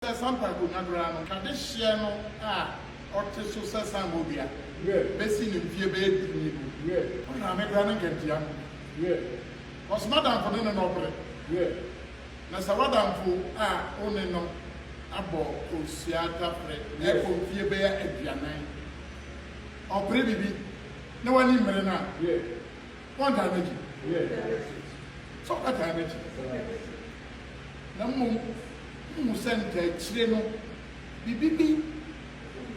Sampa Gunagrano, Kadeshiano, Ortiso Sambobia, Bessin in Fiebe, I'm a grand Gentian. Was Madame for dinner opera. Nasaradam for only no abo Osiata, Echo Fiebe at Pianine. Or Prebi, no one in Marina. One time, so that time. No Musente, Chileno, Bibi,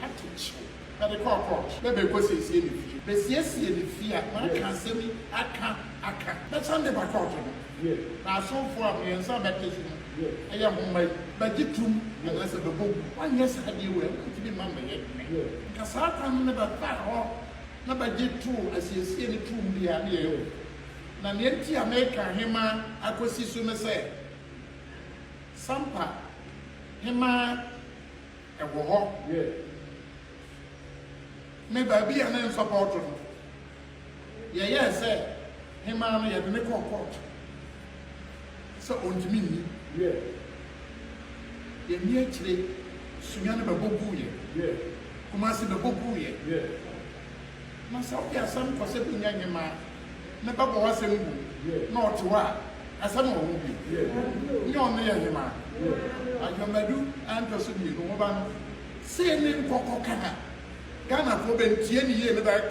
Attich, at the court. Maybe was his enemy. But yes, the fear, I can't say me, I can't. That's under my court. Now, so far, me and some baptism. I am my budget room, and less of the book. 1 year I do well to be mamma yet. Because I can never far no budget true as you see any true near. Now, the empty America, him, I could see soon say. Sampa, hima, a war. Maybe I be an supporter. Yes, sir. Hima, I have a court. So, on to me, the near tree, Suyan Babuye, Kumasi Babuye. Myself, yes, some for seven young man. Never was a not to what. As I'm will be. You don't know him. I can do and pursue you. Say a name for Kokana. Ghana for Bentiani back.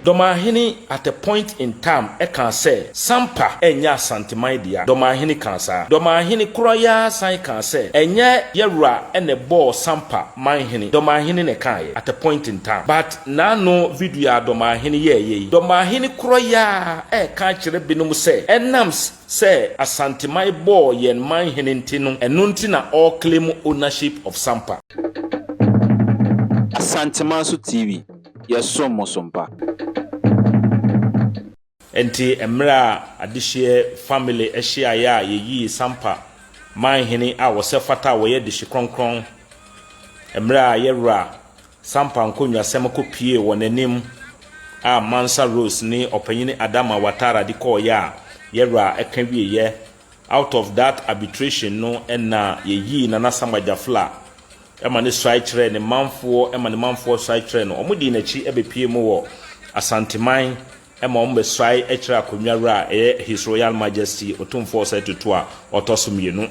Dormaahene at a point in time, I can say, Sampa, enya Sampamanhene, Dormaahene can say, Dormaahene Kroya, sign can say, and yera and a ball Sampamanhene, Dormaahene ne kai at a point in time. But now no video Dormaahene ye, Dormaahene Kroya, can't binum say, and nams. Say a Santimai boy yen Manhene Tino and Nuntina all claim ownership of Sampa. Santimansu TV, yes, so mosompa. Enti emra adishie family eshia ya ye Sampamanhene a wose fata wo ye dishi kronkron. Emra yera Sampa nkonwa sem ko pie wo nanim a Mansa Rose ni opanyini Adama Watara di call ya. Yera ekanwie ye out of that arbitration no na ye na Samajafla ema ne strike ne manfo ema ne manfo strike no omudi na chi ebepie mu wo Asanteman ema ombe strike ekira akonwara His Royal Majesty otumfo setutu a otosomienu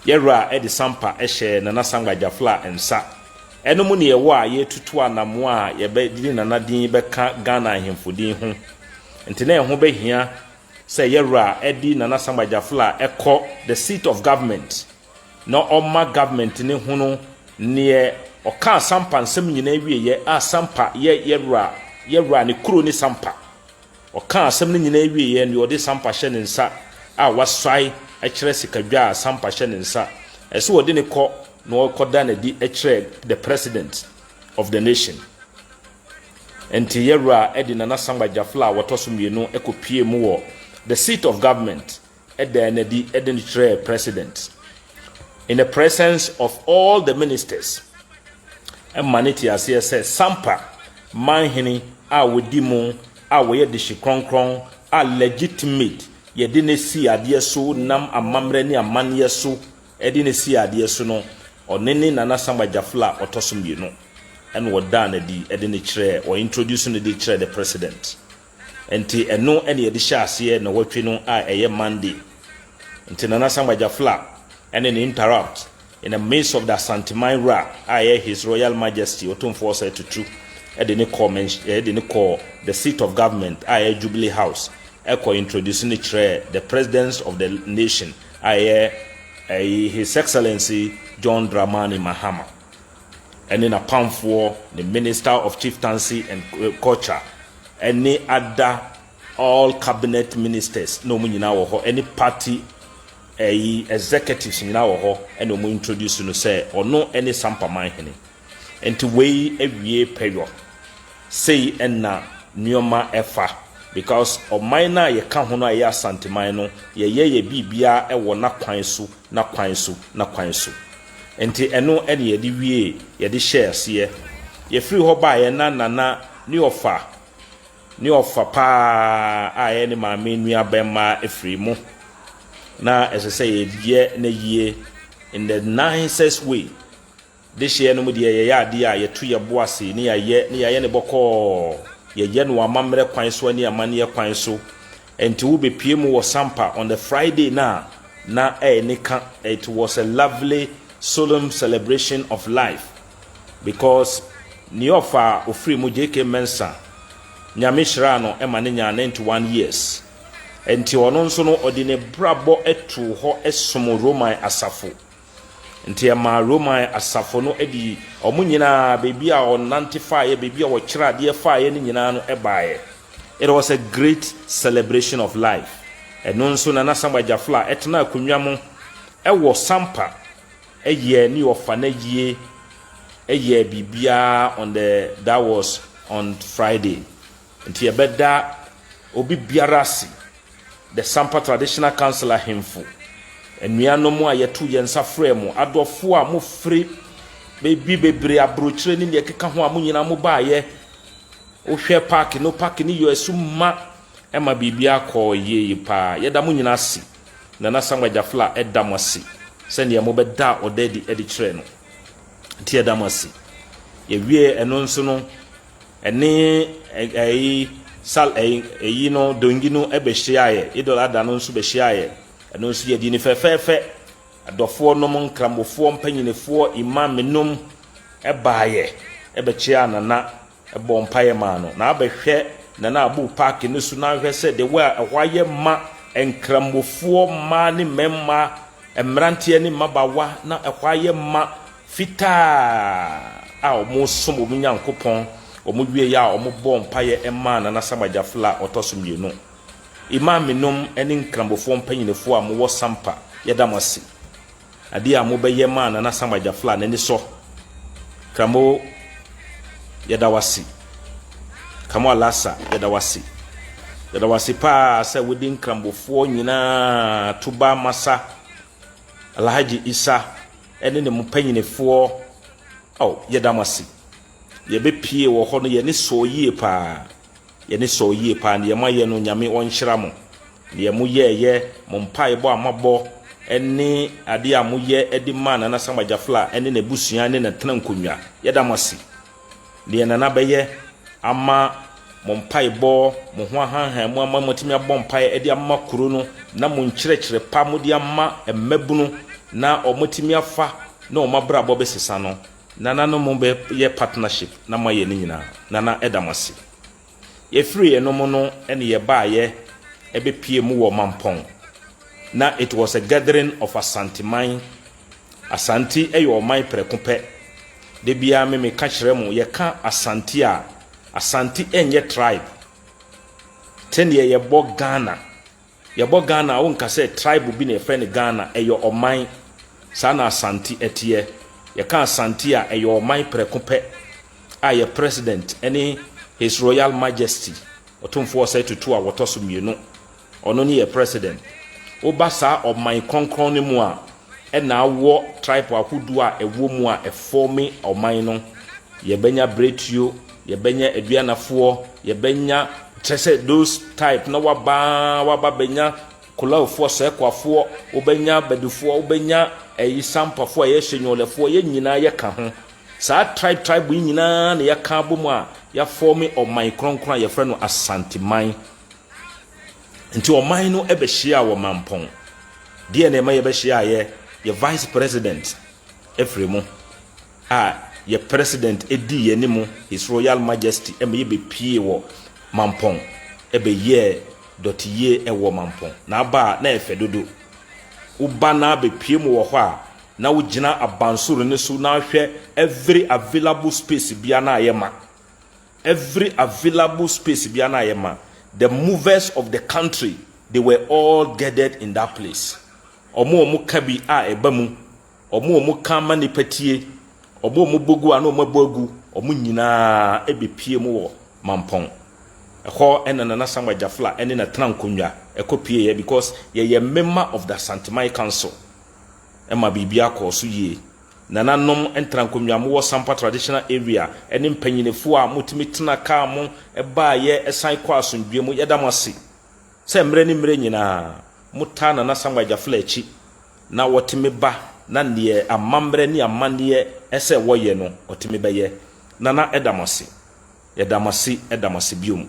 yera edi Sampa ehye na Samajafla ensa eno mu ne ye wo a ye tutu anamo a ye be didi na nadin be ka Ghana ahemfodin ho ntene ho behia say yera edi na Samajafla eko the seat of government no oma government ni hunu ne oka Sampa nsem nyina wie ye a Sampa yera ne kuro ni Sampa oka asem ni nyina wie ye ne ode Sampa hye ne nsa a wasai ekire sikadwa Sampa hye ne nsa ese ode ne ko no okoda na di ekire the president of the nation enti yera edi na Samajafla wotosomienu ekopie mu wo the seat of government the president in the presence of all the ministers and maniti as says Sampamanhene a wodimu a we dishi kronkron a legitimate ye dine si ade so nam amamre ni amanye so edine si ade so no onene na Samajafla otosomienu and woda na di edine kire or introducing the kire the president enti eno ene ye di hyase na watwe no a eye Monday enti na Samajafla ene ne interrupt in the midst of the Santimanhene a His Royal Majesty otumfo setutu edene call the seat of government a Jubilee House eko introducing the president of the nation a His Excellency John Dramani Mahama and in a pamphlet the Minister of Chieftaincy and Culture any other all cabinet ministers no munyina wo ho any party executives nyina wo ho and omo introduce no say ono any Sampamanhene enti we awie peyo say enna nioma efa because o minor ye ka ho no aye Asanteman no ye bibia e wo na kwan so enti eno ene ye di wie ye di share se ye free ho ba ye na ni ofa pa a ni ma menua bema efiri mu na ese say ye na yie in the nicest way. This year no mu de ye ade a ye to ye boase ne ye ne boko ye no amamre kwan so ne amane kwan so enti wo be pie mu wo Sampa on the Friday na nika. It was a lovely solemn celebration of life because ni ofa ofri mu JK Mensa nyame hira no ema ne nya 91 years enti ono nso no odine brabo etu ho esom Roman asafo enti ema Roman asafo no edi omunyina bebi a on 95 bebi a wo kira de fa ye ne nyina no ebaaye. It was a great celebration of life. Eno nso na Samba Jafla etna akunwa mo ewo Sampa eye ni ofa na yie eye bibia on that was on Friday. Nti ebeda obi biarasi the Sampa Traditional Councillor himfo enuano mu ayetu yensa fremu adofo a mo free bebre abrochire ni ne keka ho a mo nyina mo baaye ohwe park ni yo asuma ema bibia ko ye pa yeda mo nyina si na Samba Jafla edam asi se ne mo beda odedi edi kire no nti edam asi ye wie eno nso no ene sal no dongino ebehyiaye idola da no nso behyiaye eno nso ye di ni fefefe adofo no mon kramofo mpanyinefo imam nom ebaaye ebechia na ebo mpaye ma no na abehwe na abu park no su na hwe se de wa ehwaye ma enkramofo ma ni memma emrante ni mabawa na ehwaye ma fita a omo som omo nyankopon omo wie ya omo bo mpaye ema na Samba Jafla otosomienu imam nom eni nkramofo mpanyinefo a mo wo Sampa yedamasi ade a mo beye ma na Samba Jafla na ni so kramo yedawasi kamo alasa yedawasi pa se wodi nkramofo nyina tuba masa Alhaji Isa ene ne mpanyinefo yedamasi yebe pie wo ho no ye ne so yie pa ne ma ye no nyame onhyira mo ne mu ye mo mpae bo amabo ene ade a mo ye edi man na Samba Jafla ene ne busua ne na tena nkonwa yedamasi ne na beye ama mo mpae bo mo ho ahanhan mo ama motimi abɔ mpae edi ama kuro no na mo nkyerɛkyerɛ pa mo di ama emmabunu na omotimi afa na omabra bo besesa no nana no mo be ye partnership na ma ye ni nyina nana edamasi ye free eno mo no ene ye baaye ebe pie mu wo mampon na it was a gathering of Asanteman Asante eyo man prekope de bia me ka kyerɛ mo ye ka Asante a Asante enye tribe ten ye bo Ghana wo nka se tribe bi na friend Ghana eyo oman sana Asante etie ye ka Asante a eyo man prekope a ye president any His Royal Majesty otumfo say tutu a wotoso mienu ono ni ye president obasa oman konkron ni mu a na wo tribe akudu a ewo mu a eformi oman no ye benya bretuo ye benya aduanafo ye benya chese those type na waba benya kulaufo sekwafo obenya badufo obenya Sampafo ye hyenyolefo ye nyina ye ka ho sa tribe nyina na ye ka abomu a ya formi oman kronkron ye frɛ no Asanteman nti oman no ebehia wo mampon de na ma ye behia ye vice president efremu ye president edi ye nimu His Royal Majesty ye be pie wo mampon ebe ye dotiye ewo mampon na ba na efe dodo uba na be pie mu wo ho a na wo gina abansoro ne so na hwe every available space bia na ayema the movers of the country they were all gathered in that place omo kabi a ebamu omo kama ni patie omo bogu ana omo bogu omo nyina ebe pie mu wo mampon ho na Samba Jafla ene na trankonwa ekopie ye because ye member of the Asanteman Council ema bibia ko so ye nananom entrankonwa mo Sampa traditional area ene mpanyinefo a mutimi tena ka mo eba ye esan kwa asondwe mu yedamase se mre ni mre nyina muta na Samba Jafla echi na wotimi ba na ne amambre ni amande ese woye no otimi beye nana edamase edamase biom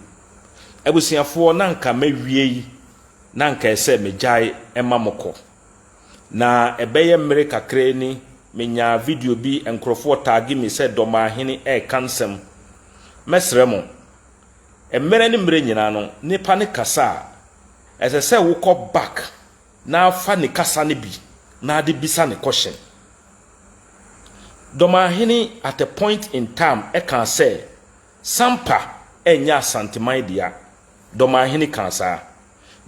abusiafo na nka mawie yi na nka ese megyae emamoko na ebeye mmere kakra ni menya video bi enkrofo tagi mi se Dormaahene kansem mesremo mmere ni mmere nyina no nipa ne kasa ese se wukọ back na afa ne kasa ne bi na ade bisa ne question. Dormaahene at a point in time can say Sampa enya Asanteman dia Dormaahene kan sa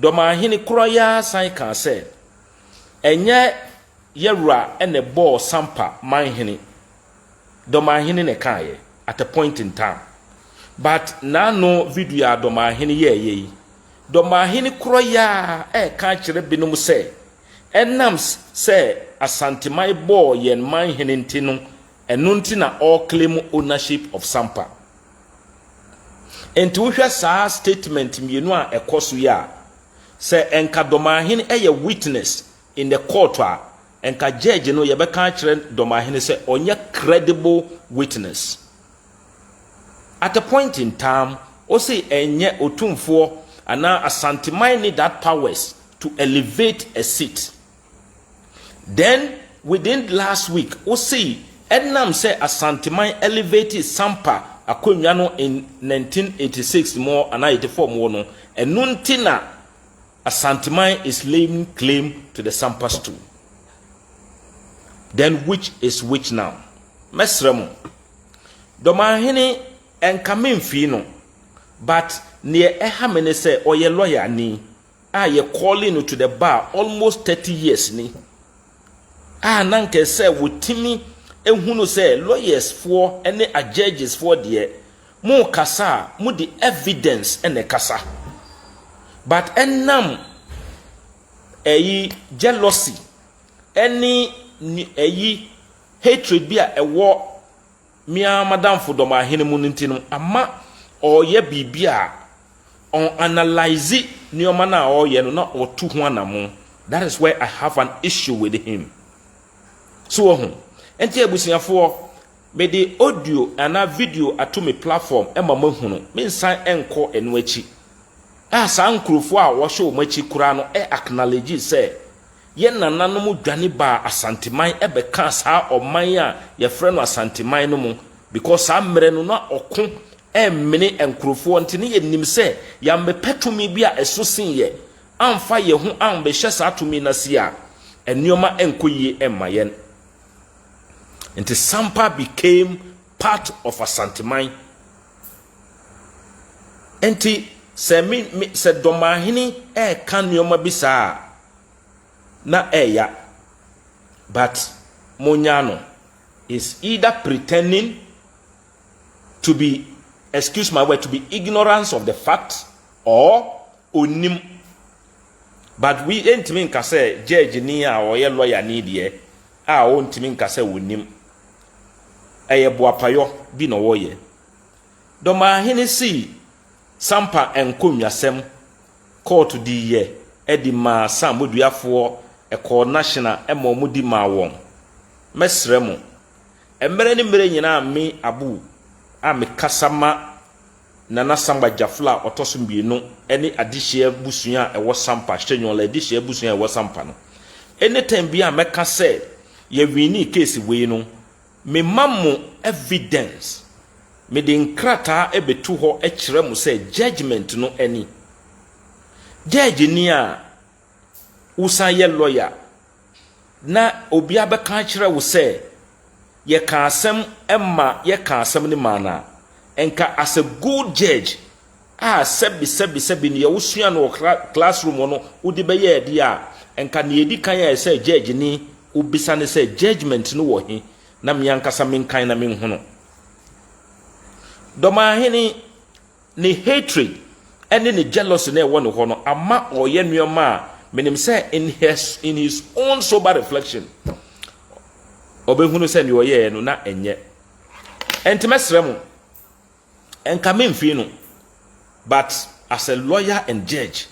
Dormaahene kroya san kan say enye yewra ene ball Sampamanhene Dormaahene ne kan ye at a point in time, but na no video ya Dormaahene ye Dormaahene kroya kan kire binom say enam say Asanteman ball yen Manhene ntino enunti na all claim ownership of Sampa. Enti wohwe saa statement mienu a ekoso ya say enka Dormaahene eye witness in the court a enka judge no yebeka kire Dormaahene say onye credible witness. At a point in time o say enye otumfo ana Asanteman need that powers to elevate a seat. Then within last week o say enam say Asanteman elevated Sampa akonwa no in 1986 more and 84 more no enunti na Asanteman is laying claim to the Sampa stool. Then which is which now? Mesremo Dormaahene enkamen fi no, but near ehamene say oye lawyer ni ye calling to the bar almost 30 years ni nanke say wotimi ehunu say lawyers for any judges for there mu kasa mu the evidence ene kasa, but enam jealousy any hatred bi a ewo mia madam for Dormaahene mu ntino ama oye bibia on analyze nioma na oye no na otu ho anamo. That is where I have an issue with him. So enti abusiafo me the audio and a video ato me platform ema mahunu me nsan enko enu achi san nkrofo a wo hwe o machi kura no acknowledge say ye nananom dwane ba Asanteman ebeka saa oman a ye frɛ no Asanteman no mu, because amre no na oko emmene enkrofo ntine ye nim say ya mepetumi bi a eso sin ye amfa ye ho ambehye saa tumi na sia enuoma enkoyie emma yen. Until Sampa became part of Asanteman. Enti se Dormaahene kan nioma bisa na ya, but Monyano is either pretending to be, excuse my word, to be ignorance of the fact or onim. But we ain't mean ka say judge ni a or lawyer ni die a won't mean ka say wonim. Eye boapayo bi no woye Dormaahene si Sampa enkomyasem court di ye edi ma samoduafo eko national emomudi ma won mesremo emere ni mere nyina mi abu ame kasama nana samba jafla otosumbienu eni adihye busua ewo Sampa hyenyola adihye busua ewo Sampa no anytime bi a meka say ye wini case we no me mamu evidence me de nkrata ebetu ho ekire mu say judgment no any judge ni a usan ye lawyer na obi abeka kire wo say ye ka asem emma ye ka asem ni mana enka as a good judge sebi ni ye wusua no classroom no udi be ye di a enka ne edi kan ye say judge ni ubisa ne say judgment no wo he na miankasa minkan na minhuno. Dormaahene ni hatred and ni jealousy na ewo no ho no ama oye nuoma menim say in his own sober reflection obehunu say ni oye no na enye entimesrem enka memfi no, but as a lawyer and judge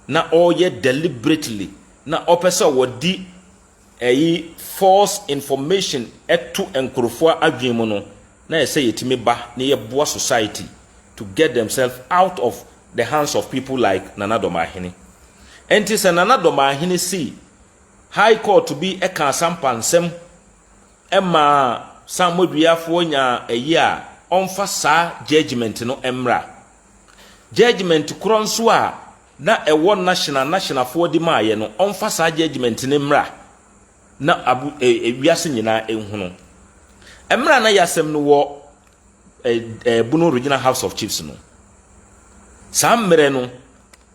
na oye deliberately na opesa wodi false information eto enkrofo adwen mu no na yese yetimi ba na yeboa society to get themselves out of the hands of people like Nana Dormaahene. Enti se Nana Dormaahene see high court to be eka Sampansem emma Samoduafo nya a onfa sa judgment no emra judgment kro nso a na ewo national for di maaye no onfa sa judgment ne mra na abu wiase nyina ehunu emra na yasem no wo Bunu Regional House of Chiefs no sam mere no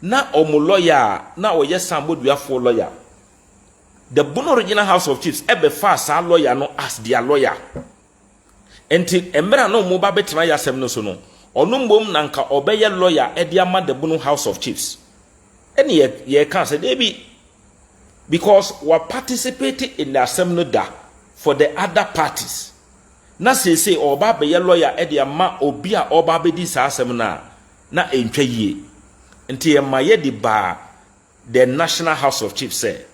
na omo lawyer na oye Samoduafo lawyer the Bunu Regional House of Chiefs ebe fa sa lawyer no as their lawyer enti emra no mo ba betra yasem no so no onu mbom na nka obeye lawyer e dia ma the Bunu House of Chiefs eni ye can say debi because we participating in the assembly da for the other parties na say oba beye lawyer e dia ma obi a oba be di sa asem na entwa yie enti e ma ye di ba the National House of Chiefs say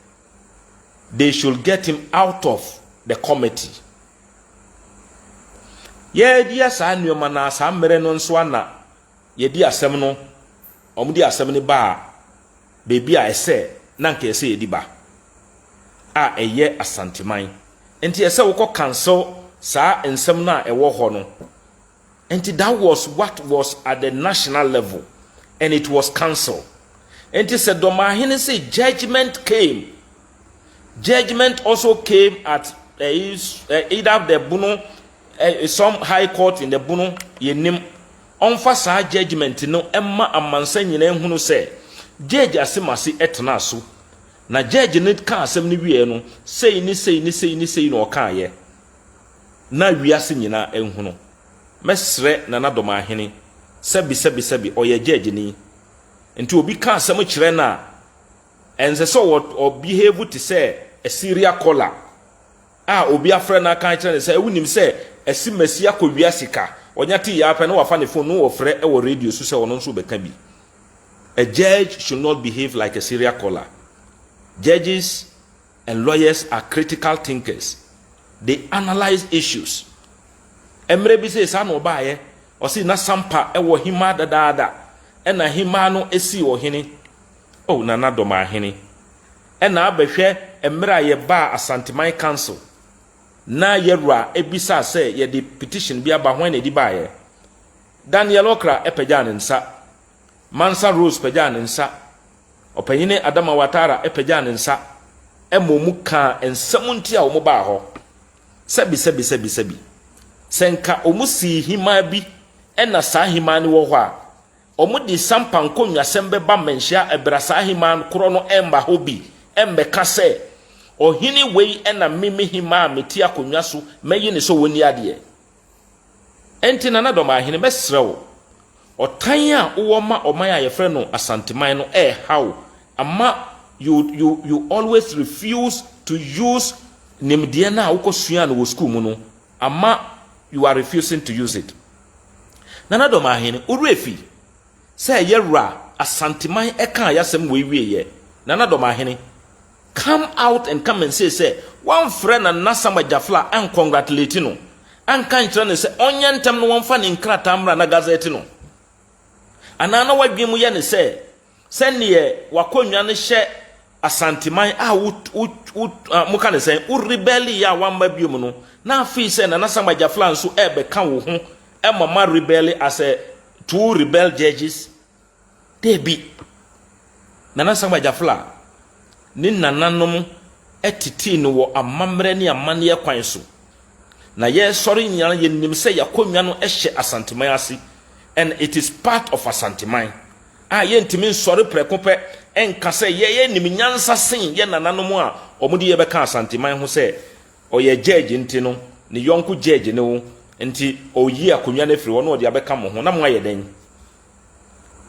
they should get him out of the committee. Ye dia sa nneoma na sa mere no nso ana ye di asem no omudi asem ni ba bebi a ese na nka ese ye di ba a eye asanteman enti ese wo cancel sa ensem na ewo ho no enti that was what was at the national level and it was cancelled. Enti said Dormaahene say judgment came. Judgment also came at either the Bunu some high court in the Bunu yenim onfa sa judgment no emma amansa nyina ehunu se judge asemase etena so na judge ne ka asem ne wie no sei ni no ka ye na wiase nyina ehunu mesre Nana Dormaahene sebi oye judge ni enti obi ka asem kire na ense so or behave to say a serial caller obi afre na kan kire say ewunim say esi masia ko wiasika onyati ya pa na wafa ne phone no ofre e wo radio so say wono nso be ka bi. A judge should not behave like a serial caller. Judges and lawyers are critical thinkers. They analyze issues. Emre bi say sa no ba ye o si na sampa e wo hima dadaada e na hima no esi wo hene Nana Dormaahene ena abehwe emra ye ba Asanteman Council na yerua ebisa se ye di petition bi aba hwan na di ba ye Daniel Okra epagya ne nsa Mansa Rose pagya ne nsa opanyine Adama Watara epagya ne nsa emomu ka ensam nti a omo ba ho sebi senka omusi hima bi ena sa hima ne wo ho a omudi sampa nkonwa sembe ba menhia ebrasa himan kro no emba hobi embe kase ohini wei ena mimi hima meti akonwa so meyi ne so woni ade enti Nana Dormaahene mesrew otan a wo ma oman a yefre no Asanteman no how ama you always refuse to use nimde na ukosua no school mu no ama you are refusing to use it. Nana Dormaahene urefi say yerra Asanteman eka yasem we Nana Dormaahene come out and come and say one friend and Nasama Jafla and congratulate no and kan kire say onyantem no wonfa ne nkrata mra na gazette no anana wadwemu ye ne say sene wakonwa ne hye Asanteman muka ne say u rebelli ya wamba biom no na afi say na Nasama Jafla nso ebe kan wo ho e mama rebelli as a two rebel judges debi Nana Nasama Jafla ni nananom etiti no wo amamre ne amane kwan so na ye sorry nyana ye nim se yakonwa no ehye Asanteman ase and it is part of Asanteman ye ntimi sorry prekope enka se ye nim nyansa sen ye nananom a omudi ye beka Asanteman ho se oye judge ntino ne yonko judge ne wo nti oyi akonwa na firi wo no de abeka mo ho na mo aye den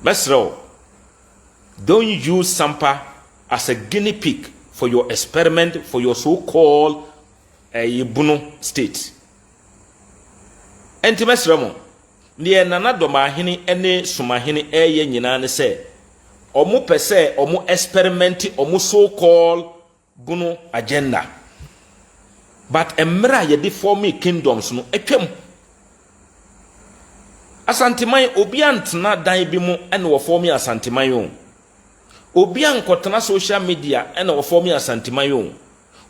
mesro don't use Sampa as a guinea pig for your experiment for your so-called Bunu state. Enti mesremo ne Nana Dormaahene ene Sumahene ye nyina ne se omo pese omo experiment omo so-called Bunu agenda but emra ye de form kingdoms no atwam asanteman obi antena dan bi mu ene wo form asanteman yo obi ankotena social media ene wo form asanteman yo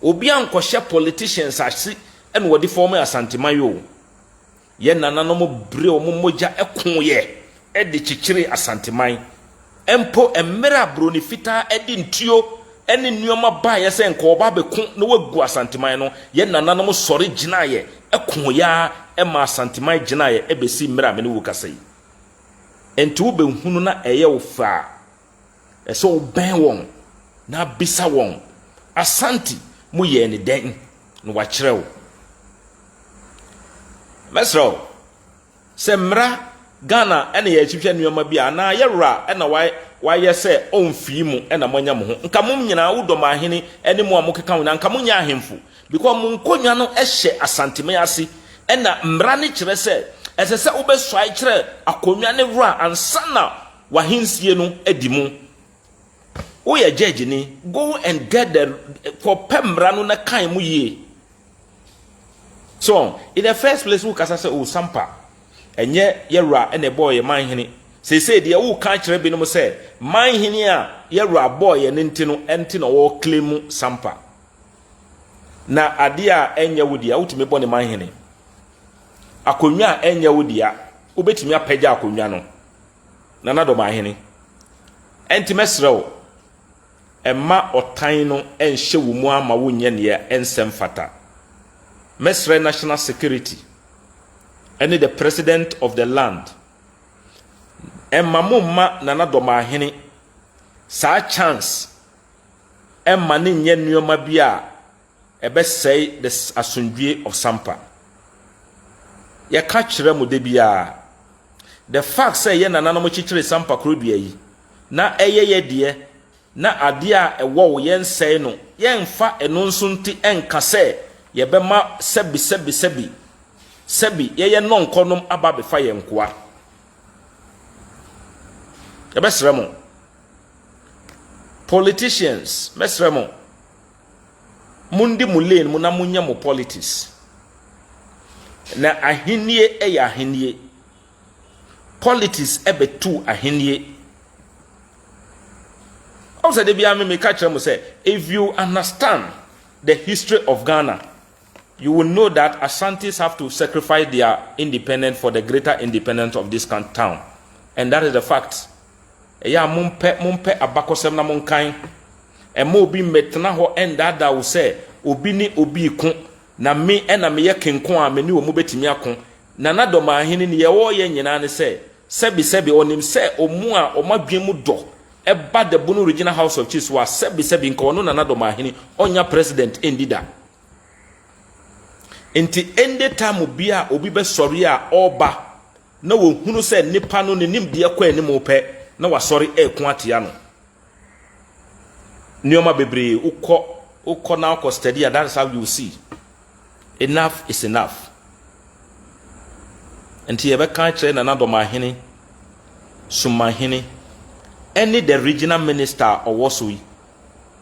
obi ankohye politicians ahye ene wo de form asanteman yo ye nananom bre o momoja ekonye e de chichire asanteman empo emra bro ni fita e de ntuo ene nneoma ba ye se nko oba bekun na wagu asanteman no ye nananom sori gina ye ekonya e ma asanteman gina ye e besi mra me ne wu kasai enti wo behunu na eye wo fa e so ben won na bisa won asanti mu ye ne den no wa kirewo mesro se mra Ghana ene ye chihwe nneoma bia na ye ra ena wa ye se onfi mu ena monya mo ho nka mum nyina wo Dormaahene ene mu amokeka wo na nka munya ahemfu because mun konwa no ehye asanteme ase ena mra ne kire se esese wo be swai kire akonwa ne ra ansana wahensie no edimu wo ye judge ni go and get the for pemra no na kan mu ye. So in the first place wo kasa se o sampa enye yewra ene boy ye manhene say de wo ka kire bi no se manhene a yewra boy ye nti no enti no wo claim sampa na ade a enye wodi a wotumi bɔ ne manhene akonwa a enye wodi a wobetumi apagya akonwa no na Dormaahene enti mesrew emma otan no enhye wo mu ama wo nye ne ensem fata mesre national security and the president of the land emma mumma na Dormaahene sa chance emma ne nye nneoma bia ebe say this asundwe of sampa ya ka kire mu de bia the fact say ye nananom chichire sampa krodua yi na ye de na ade a ewo wo ye nsɛe no ye mfa eno nso nti enka se ye bema sebi ye nonkonom aba be fa ye nkoa ye besremo politicians mesremo mundi mulane mu na munya mu politics na ahenie ya ahenie politics ebetu ahenie. Also de bia me catch them say if you understand the history of Ghana you will know that Asantis have to sacrifice their independence for the greater independence of this town, and that is the fact. Ya mumpe abakosem na monkan e mo bi metna ho enda da wo say obi ni obi ku na me na me ye kenkon a me ni wo mo betimi akon na Dormaahene ni ye wo ye nyina ne say sebi onim say omu a omadwen mu do eba the Bunu Regional House of Chiefs wa sebi nka ono na Dormaahene onya president endida enti ende time bia obi be sori a oba na wo hunu say nipa no ne nim de akwa ani mo pe na wa sori ekun atia no nioma bebre ukọ na ukọ study and that's how you see enough is enough enti ye be kan kire na Dormaahene Sumahene any the regional minister or Wasui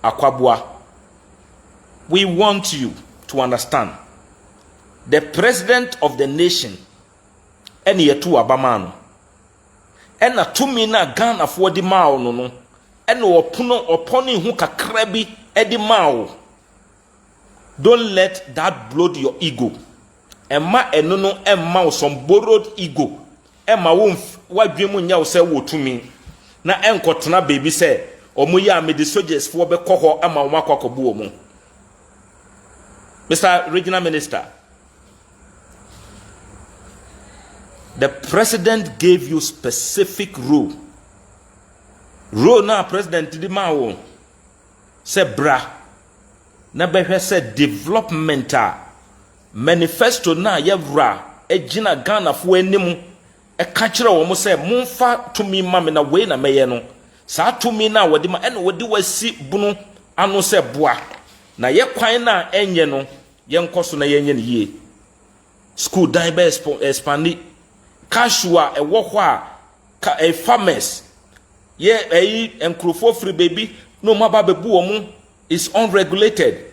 Akwabua, we want you to understand the president of the nation any yetu abamano ena tumi na Ghana for the mao no ena oponi hu kakra bi edi mao. Don't let that blow your ego. Emma enono emma some borrowed ego emma wa dwemu nya wo se wo tumi na enkotena baby say omo ya me the soldiers for be koho ama wo makokobu omo. Mr. Regional Minister, the president gave you specific rule na president di ma wo se bra na behwe se development manifesto na yevra ejina Ghana fo anim e ka kire wo mo se momfa tumi ma me na we na meye no sa tumi na wodi ma ene wodi wasi bunu anu se boa na ye kwan na enye no ye nkoso na ye nye ne yie school dan be expandi casual e wo ho a farmers ye enkrofo free baby no maba bebu wo mo is unregulated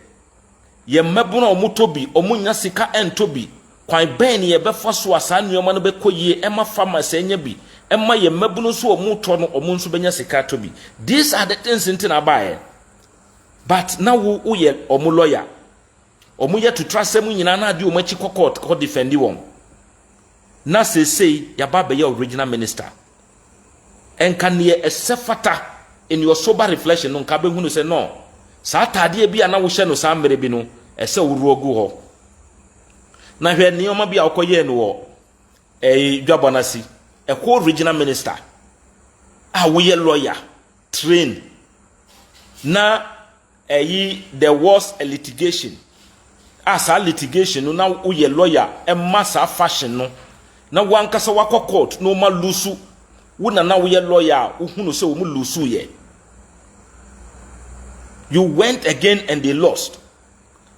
ye mebuna omutobi omunya sika entobi kwan ben ye befa so asa nneoma no bekoyie ema pharmacy enya bi ema ye mebunu so omuto no omunso benya sika tobi. These are the things in abaye. But now wo ye omu lawyer omu ye to trust mu nyina na ade o machi court ko defend won na say ya ba be original minister enka ne esefata in your sober reflection no nka be hunu say no sa tade bi ana wo hye no sa mere bi no ese wuru ogu ho na hwe nioma bi akoye no wo dwabonasi ko original minister wo ye lawyer train na there was a litigation as a litigation no na wo ye lawyer massa fashion no na wankasa wakọ court no ma lusu wo na wo ye lawyer wo hunu se wo mu lusu ye. You went again and they lost.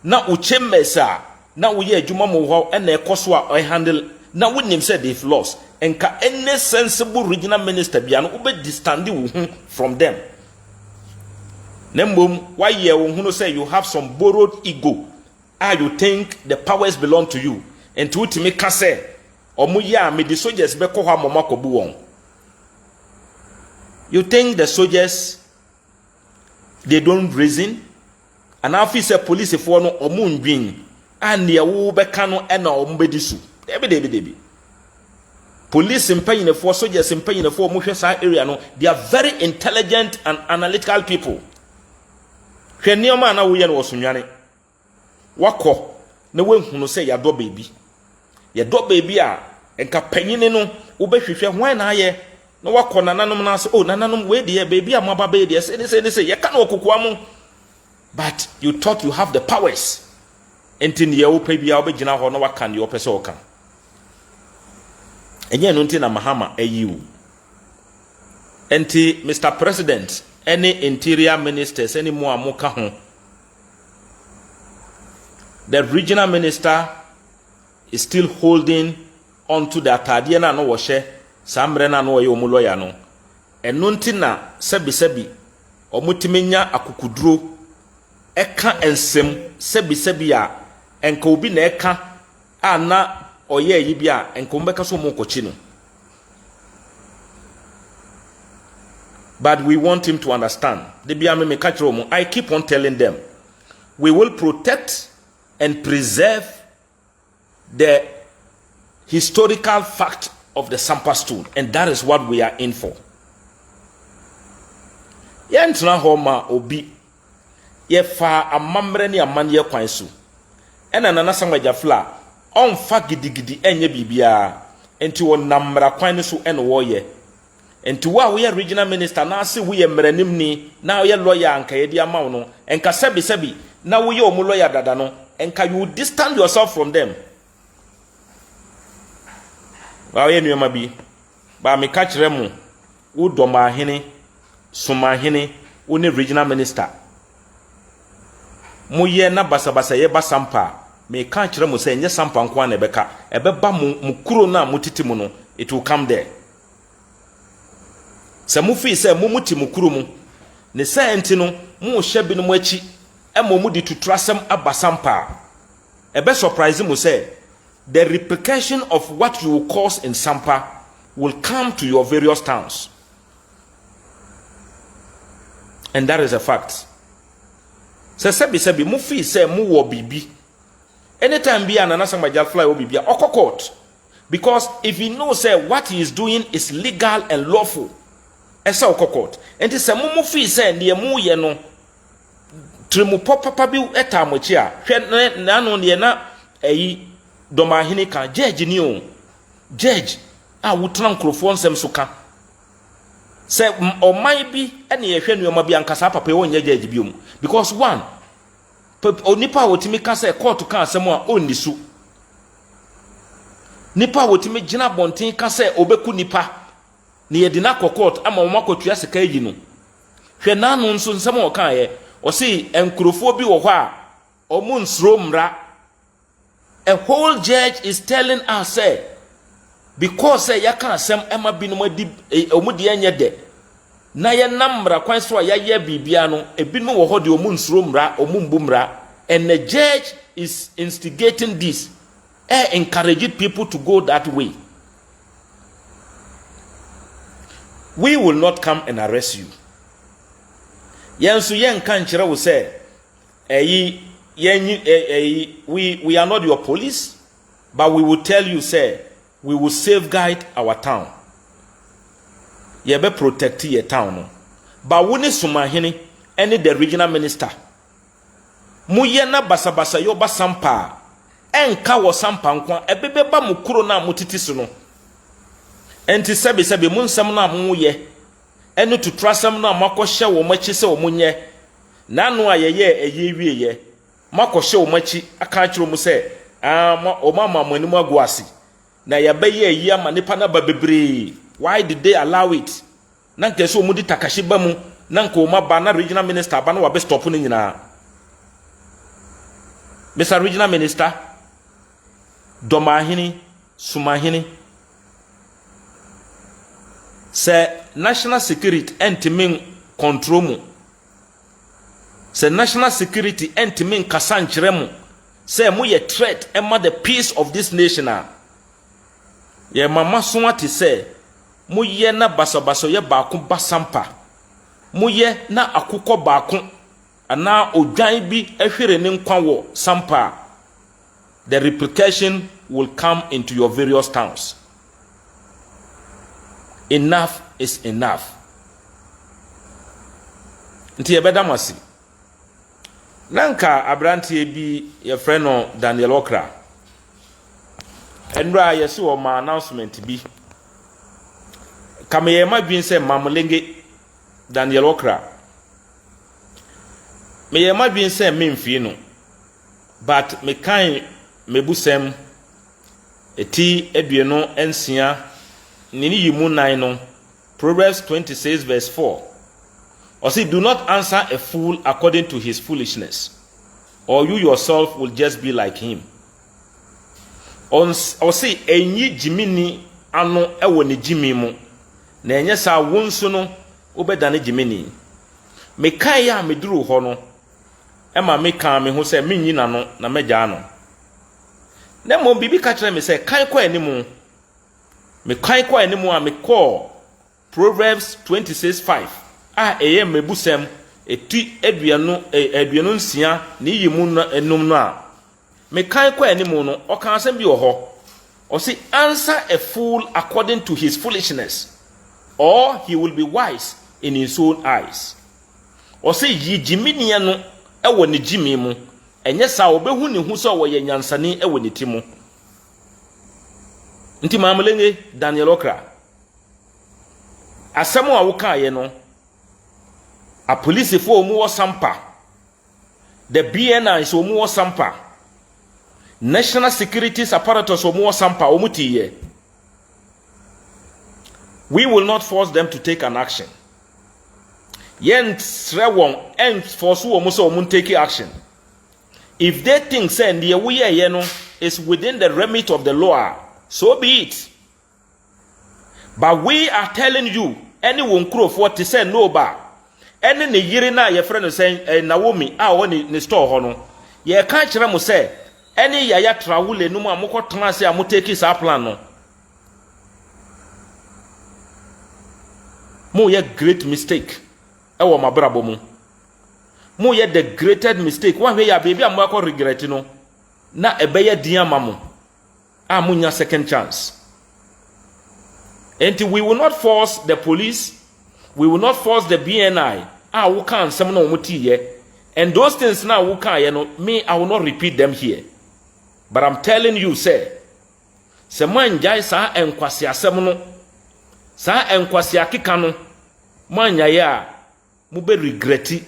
Na uchemesa na wo ye adwuma mo ho na ekoso a handle na wo nim say they've lost. Enka any sensible regional minister bia no obe distandi wo hu from them. Nembom why ye wo hunu say you have some borrowed ego. You think the powers belong to you. And to ultimate ka say omu ya me the soldiers be ko ha mama ko bu won. You think the soldiers they don't reason? And officer police for no omu ndwin and ye wo be ka no e na omu be disu. Debi. Police impayine for soldiers impayine for omu hwe sa area no, they are very intelligent and analytical people. Hwe nioma na wo ye no osunwane. Wako na wenhunu se ya do baby. Ya do baby a enka panyine no wo behwehwe hwan na aye na wako nananom na se nananom we de baby a maba be de say ye ka na okokoa mu. But you thought you have the powers. Enti ne ye wo pa bia wo begina ho na waka ne wo pese wo kan. Enye no nti na mahama ayiwu. Enti Mr. President, any interior ministers any mo amoka ho. The regional minister is still holding on to the atade na no wo hye samre na no wo ye omu lawyer no. Eno nti na sebi omutimenya akukuduro eka ensem sebi a enka obi na eka ana oye yi bia enka ombeka so mu kochi no. But we want him to understand. The bia me catch room. I keep on telling them we will protect and preserve the historical fact of the Sampa stone, and that is what we are in for. Yentra homa obi ye fa amamre ni amanye kwan so ena nana sangwaja fla on fa gidigidi enye bibia enti won namra kwan so ena wo ye enti wa we regional minister na ase we mranim ni na we lawyer anka ye di amaw no enka sebi na we ye omu lawyer dada no enka you distance yourself from them. Wa ye nuema bi ba me ka kire mu wo Dormaahene Sampamanhene one regional minister mo ye na basabasa ye basampa me ka kire mu se nye sampa nko na ebeka ebeba mu kuro na mutiti mu no it will come there. Se mu fi se mu muti mu kuro mu ne se enti no mu hye bi no mu achi e mo mu di tutrasem abasampa ebe surprise mu se the repercussion of what you will cause in Sampa will come to your various towns. And that is a fact. Se sebi mu fi se mu wo bibi. Anytime be an anasangbaja fly wo bibi oko court. Because if he knows what he is doing is legal and lawful, esa oko court. And se mu fi se ne mu ye no trimu papa bi eta mochi a hwe na no ne na eyi Dormaahene kan judge ni o judge a wutran krofo nsem so ka se oman bi ene ye hwe nuoma bi ankasa papa wo nya judge bi o because one onipa wotimi ka se court kan asem a onni su nipa wotimi gina bonten ka se obeku nipa ne ye dina court ama wo makotua sika yi no hwe na no nso nsem o kan ye o si enkrofo bi wo hɔ a omun sro mra. A whole judge is telling us because yaka asem ema binom adi omudi enye de na ye namra kwan so ya ye bibia no ebinom wo hɔ de omu nsuro mra omu mbu mra and the judge is instigating this, encouraging people to go that way, we will not come and arrest you. Yansu yen kan kire wo say, we are not your police, but we will tell you, say, we will safeguard our town. Ye be protect your town. No. But wuni Sampamanhene any the regional minister. Muye na basabasa yo ba Sampa. Enka wo Sampa nkwa ebebe ba mukuro na mutiti so no. Enti sebe mu nsem na mu ye. Enu to trasam na makohye wo machi se wo munye. Nanu ayeye eyewie ye. Makohye wo machi aka kiro mu se o mama manimu agwasi. Na yabeye yi ama nipa na ba bebre. Why did they allow it? Nanke so mudi takashi ba mu nanko ma ba na regional minister ba na wa be stop ni nyina. Mr. Regional Minister Dormaahene Sampamanhene say national security entimin control mu. Say national security entimin kasanchire mu. Say mu ye threat emma the peace of this nation. Ye mama sonati say mu ye na basabaso ye baako basampa. Mu ye na akukọ baako ana odwan bi ehwere ne nkwa wo Sampa. The repercussion will come into your various towns. Enough is enough. Nti ye bedamasi. Nanka abrantie bi ye friend no Daniel Okra. Enra yesi wo ma announcement bi. Kama ye ma bin se mamlenge Daniel Okra. Me ye ma bin se memfie no. But me kan mebusem eti edueno ensia nini yimu nan no. Proverbs 26 verse 4. Or say, do not answer a fool according to his foolishness, or you yourself will just be like him. Or say, enyi jimini ano ewo ni jimi mu. Na enye sa wonso no obedane jimini. Me kan ya meduru ho no. Ema me kan me ho se me nyina no na megya no. Na mo bibi ka kire me se kan kwa animu. Me kan kwa animu a me call Proverbs 26:5. Eye mebusem eti eduanu nsia ni yimu enum no a me kan kwa animu no o kan asem bi ho o say answer a fool according to his foolishness, or he will be wise in his own eyes. O say yi jiminia no ewo ne jimi mu enye sa obehu ne hu so wo ye nyansane ewo ne timu. Nti mamlenge Daniel Okra asemo a wo kaaye no a police for omu Sampa, the BNI so omu Sampa, national security apparatus omu Sampa omutiye. We will not force them to take an action. Yen srewon and force omu so omu take action. If they think say the we no is within the remit of the law, so be it. But we are telling you, anyone crow for to say no ba. Ene ne yiri na ye frɛ no sɛ Naomi a wɔ ne store hɔ no ye ka kyerɛ mo sɛ ene yaya travel enum a mokɔtena ase a moteki sa plan no mo ye great mistake ɛwɔ mabrabo mu mo ye the greatest mistake wa hwe ya baby a mo akɔ regret no na ɛbɛyɛ din ama mo a mo nya second chance. And we will not force the police, we will not force the BNI. We can't some no muti. And those things now we can't, you know, me, I will not repeat them here. But I'm telling you, say, man jai sa enkwasi asemuno, sa enkwasi akikano, man ya mube regreti,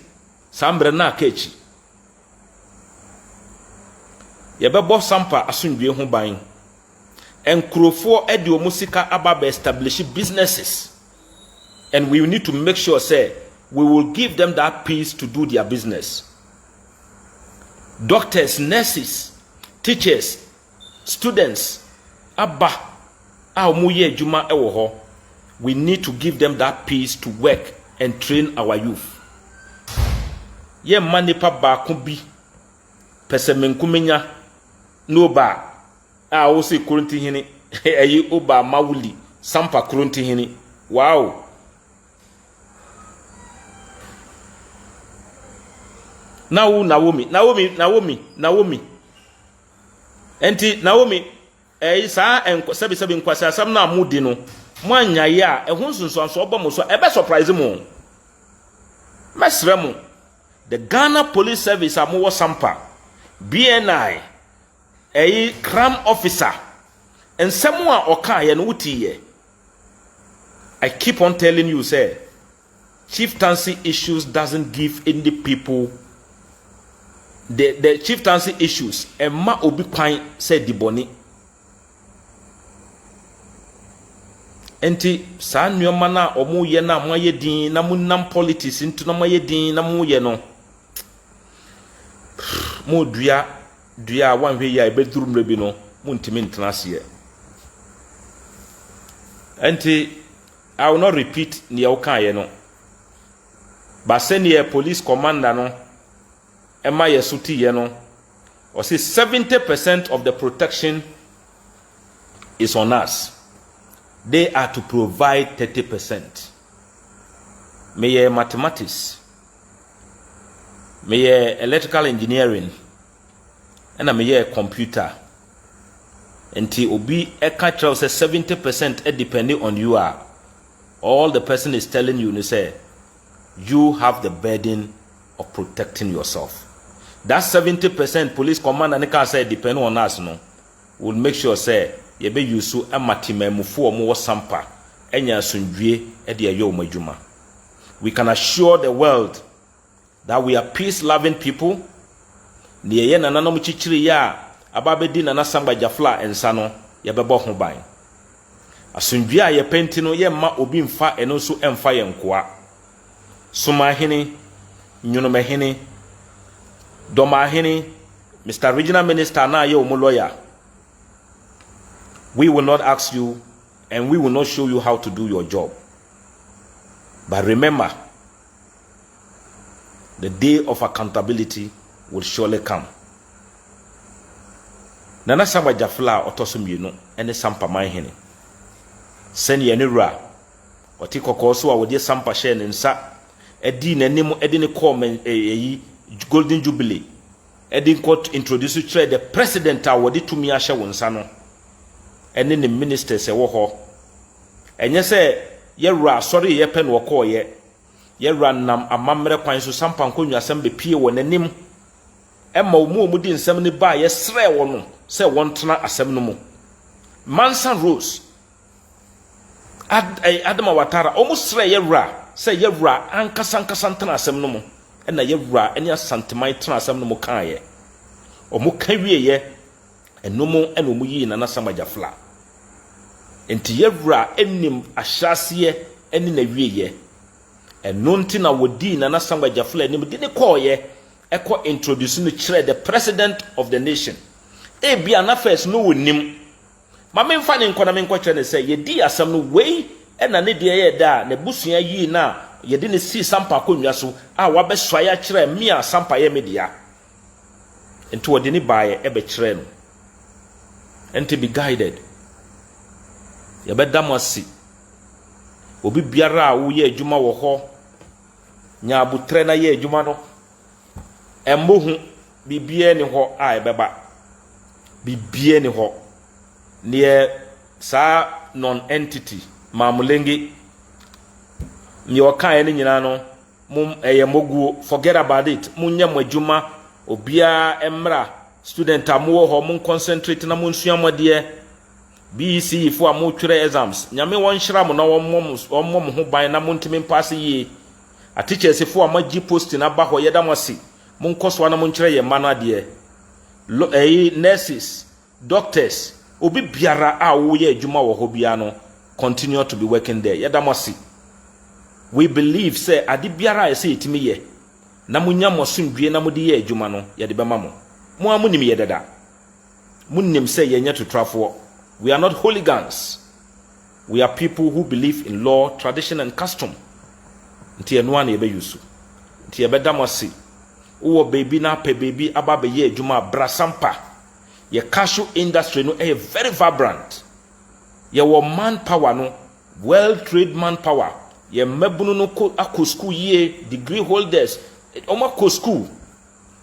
sa mbre na kechi. Yebebo Sampa asunbie ho ban. Enkrofo edi omusika about establish businesses. And we need to make sure, say, we will give them that peace to do their business. Doctors, nurses, teachers, students, we need to give them that peace to work and train our youth. Ye manipa ba kumbi pese menkumenya no ba a wo se kurunti hini ayi oba mawuli sampa kurunti hini wow Naomi enti Naomi saa sebi nkwasa asam na amudi no mo anyaye a ehun sunsunso obo so ebe surprise mo mesre mo the Ghana Police Service amowo sampa BNI crime officer ensem a oka ye no wutiye. I keep on telling you say chieftaincy issues doesn't give any people the chieftaincy issues emma obi kwan say diboni enti saa nneoma na omo ye na moye din na munam politics into na moye din na mo ye no mo dua wanhwe ya ebedurum rebi no mo ntimi ntena enti I will not repeat ni okan ye no but senior police commander no Emma Yesuti yeno, or say 70% of the protection is on us. They are to provide 30%. May mathematics, may electrical engineering, and may computer. Until obi eka say 70% depending on you are. All the person is telling you, say, you have the burden of protecting yourself. That 70% police command and can say depend on us no. We'll make sure say ye be yusu amatima mufu omo sampa enya sundwie e de ayo majuma. We can assure the world that we are peace-loving people. Ni ye nananom chichiri ya ababedi nana samba jafla ensa no ye bebo ho ban. Asundwie a ye penti no ye ma obi mfa eno so emfa ye nkoa. Sampamanhene, Dormaahene, Dormaahene, Mr. Regional Minister, now you lawyer. We will not ask you and we will not show you how to do your job. But remember, the day of accountability will surely come. Nana samba jafla otosum yino ene Sampamanhene. Send ye nira. Oti kokoso a wodi sampa share nsa edi nanim edi ne call Golden Jubilee. Edin court introduce to the president awadi to me asha wonsano. And then the minister say wo enye say ye sorry ye pen wo call ye nam amamre kwan so sampa nkonwa asem be pie wo nanim emma mu di nsem ne ba ye sre wo no say won tena asem no mu Manson Rose Adama Watara almost sre ye say ye ankasa tena asem no mu na yewura ene asantemai tena asem no mo kan ye omo kan wie ye enomo ene omo yi na sama jafla enti yewura enim ahyase ene na wie ye eno nti na wodi na sama jafla enim de ne call ye eko introduce no kire the president of the nation e bia na first no wonim ma me mfa ne nkona me nkwa kire ne say ye di asem no wei ena ne de ye da na busua yi na yedi ne si sampa konwa so a wabeswa ya kire mia sampa ye media enti wodi ne baaye ebe kire no enti be guided ye bedamasi obi biara a wo ye adwuma wo ho nya abutre na ye adwuma no embohu bibie ne ho a ebeba bibie ne ho ne sa non entity mamulengi ni wakan ne nyina no mum moguo forget about it munya mwadwuma obia emra student amuwo ho mun concentrate na mun suamade BC fo amu twere exams nyame won hyira mo na won ho ban na mun timi pass yi a teachers fo amagi post na ba ho yeda mosi mun koso na mun kyere ye manade nurses doctors obi biara a wo ye adwuma wo ho bia no continue to be working there yeda mosi. We believe say adi biara say itimi ye na munya mosundwie na mudi ye adwuma no ye de bema mo mo amunim ye dada munnim say ye nya to trafo. We are not hooligans. We are people who believe in law, tradition and custom. Nti eno na ye be yusu nti ye bedamasi wo baby na pe baby aba be ye adwuma brasampa ye cashew industry no very vibrant ye wo manpower no well trained manpower ye mabunu no akọ school ye degree holders omakọ school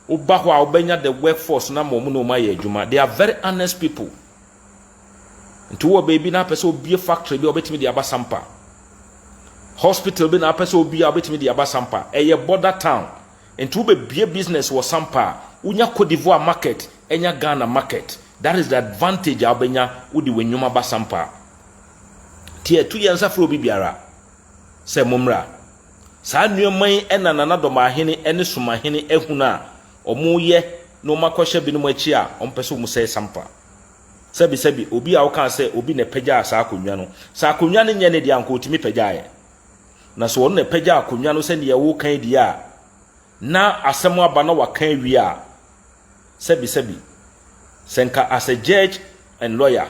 oba ho a obenya the workforce na mo no ma ye adwuma. They are very honest people. Nti wo baby na pese obi factory bi obetimi di abasampa, hospital bi na pese obi obetimi di abasampa, eye border town. Nti wo be business wo sampa, unya Cote d'Ivoire market, enya Ghana market. That is the advantage abenya udi wenwuma basampa. Tie 2 years afro obi biara se momra saa nnuaman ena nana Dormaahene ene Sampamanhene ehuna omo ye no makwahye bi no machi a ompese omo se sampa sebi obi a woka se obi ne pagya saa akonwa no saa akonwa ne nye ne dia anko otimi pagya ye na so ne pagya akonwa no se ne ye wo kan dia na asem aba na wakan wi a sebi senka as a judge and lawyer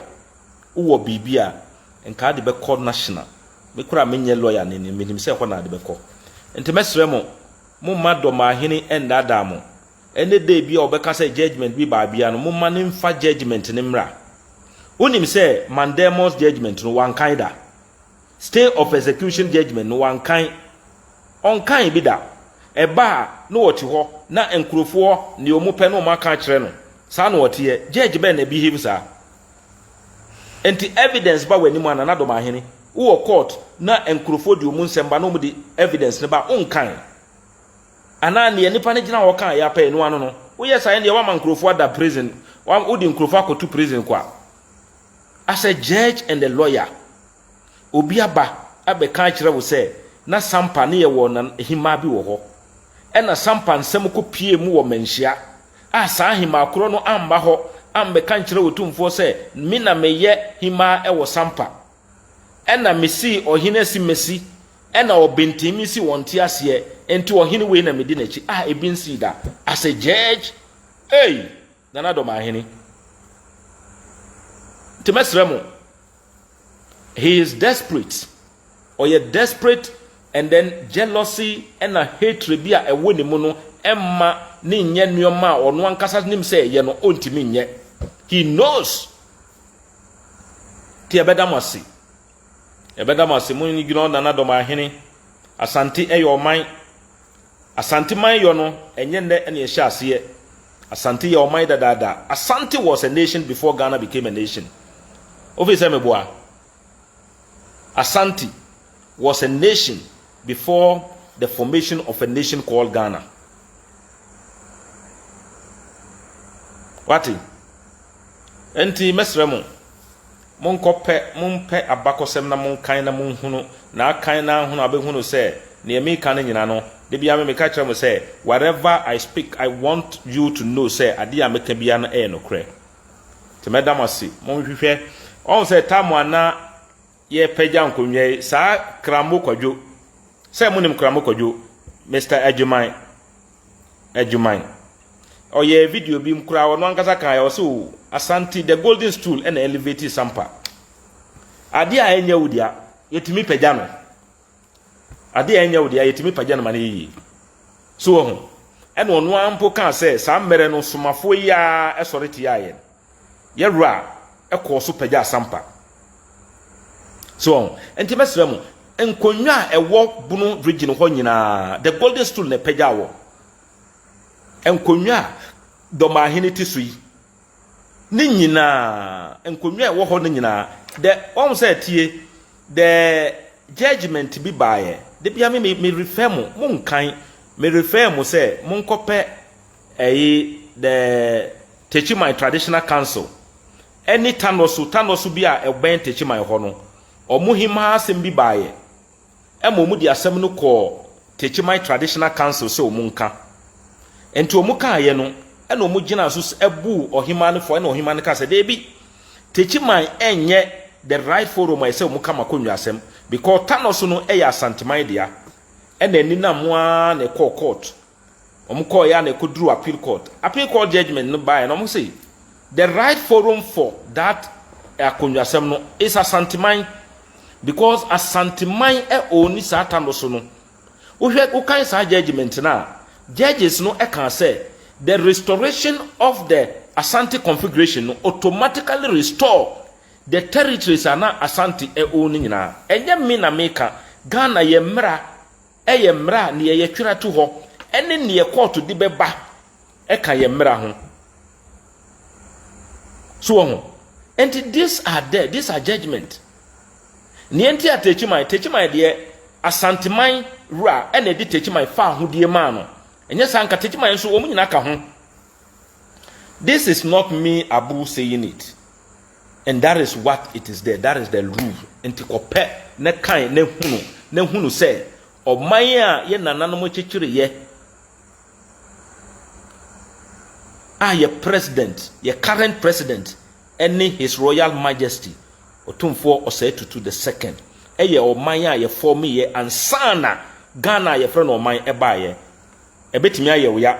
uwo bibia enka de be call national me kura menye lawyer ne menim se na de be call enti mesre mo ma Dormaahene enda adamo ene de bia obeka se judgment bi ba bia no mo ma ne mfa judgment ne mra unim se mandamus judgment no wan kaida stay of execution judgment no wan kan on kan bi da eba no woti ho na enkrofo ne omu pe no ma ka kire no sa no woti ye judge be na behave sa enti evidence ba wani mu na Dormaahene wo court na enkrofo di omu nsemba no mu di evidence ne ba on kan ana ne nipa ne gina wo kan ya pa enu ano no wo yes aye ne wa man enkrofo da prison wa odi enkrofo akotu prison kwa. As a judge and a lawyer, obiaba abe kan kire wo se na sampa ne ye wo na hima bi wo ho e na sampa nsem ko pie mu wo manhia a saa hima kro no amba ho ambe kan kire wo tumfo se mi na meye hima e wo sampa e na mesi ohine si mesi e na obentimi si wonte ase enti ohine we na medi na chi ebi nsi da as a judge nana Dormaahene Timesremo, he is desperate, or yet desperate, and then jealousy and a hatred be a winning mono, Emma ni nyama or no one casas nim say, ye no ultimate yet. He knows. Tia bedamasi. A bedamasi, muni gnon nana Dormaahene, Assanti e your mind, Assanti my yono, and yende and ye shall see it. Assanti your mind da. Assanti was a nation before Ghana became a nation. Ashanti was a nation before the formation of a nation called Ghana. Wati? Enti mesremo. Mon pe abakosem na mon kan na mon hunu na kan na hunu abehunu se ne me kan nyina no de bia me ka kire mo se whatever I speak I want you to know say ade a meka bia na no kre. Te medamasi mon hwehwe on se tamwana ye pagya nkonwe sa kramo kwadwo se munim kramo kwadwo Mr. Ajuman oye video bi mkura wono ankasa kan ya so Assanti the golden stool and elevate sampa ade a enya wudia yetimi pagya no ade a enya wudia yetimi pagya no mane yi so ho ene ono ampo kan se sa mmere no somafo ya esoreti ya ye yewra ekọ so pagya sampa so enti mesremu enkonwa ewo bunu region ho nyina the golden stool ne pagya wo enkonwa Dormaahene tisui ni nyina enkonwa ewo ho ni nyina the one say tie the judgment bi baaye de bia me refer mo nkan me refer mo say monkope the Techimai Traditional Council any tanosu bi a eben Techimai ho no omo hima asem bi baaye emo di asem no ko Techimai Traditional Council so omo nka enti omo ka ye no ena omo gina so ebu ohima ne fo ena ohima ne ka se de bi Techimai enye the right forum I say omo kama konwa asem because tanosu no eya Sampamanhene dia ena ni na moa ne court omo ko ya na koduru appeal court judgment no baaye no omo say the right forum for that konwa asem no is a Sampamanhene because a Sampamanhene oni sa tanosu no wo hwe wo kan sa judgment na judges no can say the restoration of the Asante configuration no automatically restore the territories ana Asante own nyina. Enye me na meka Ghana ye mra ni ye twira to ho ene ne ye court di beba ka ye mra ho. So and these are there, these are judgment. Ni enti atechimai de Asanteman ra ene di techimai fa ho die ma no. Enye sanka techimai so omu nyina ka ho. This is not me Abu saying it. And that is what it is there. That is the rule. Enti kope ne kan ne hunu say oman a ye nananom chichire ye ye president, ye current president, any his royal majesty Otumfo Osei the second. Eye oman a ye form ye ansana Ghana ye friend oman eba ye. Ebetimi aye wo ya.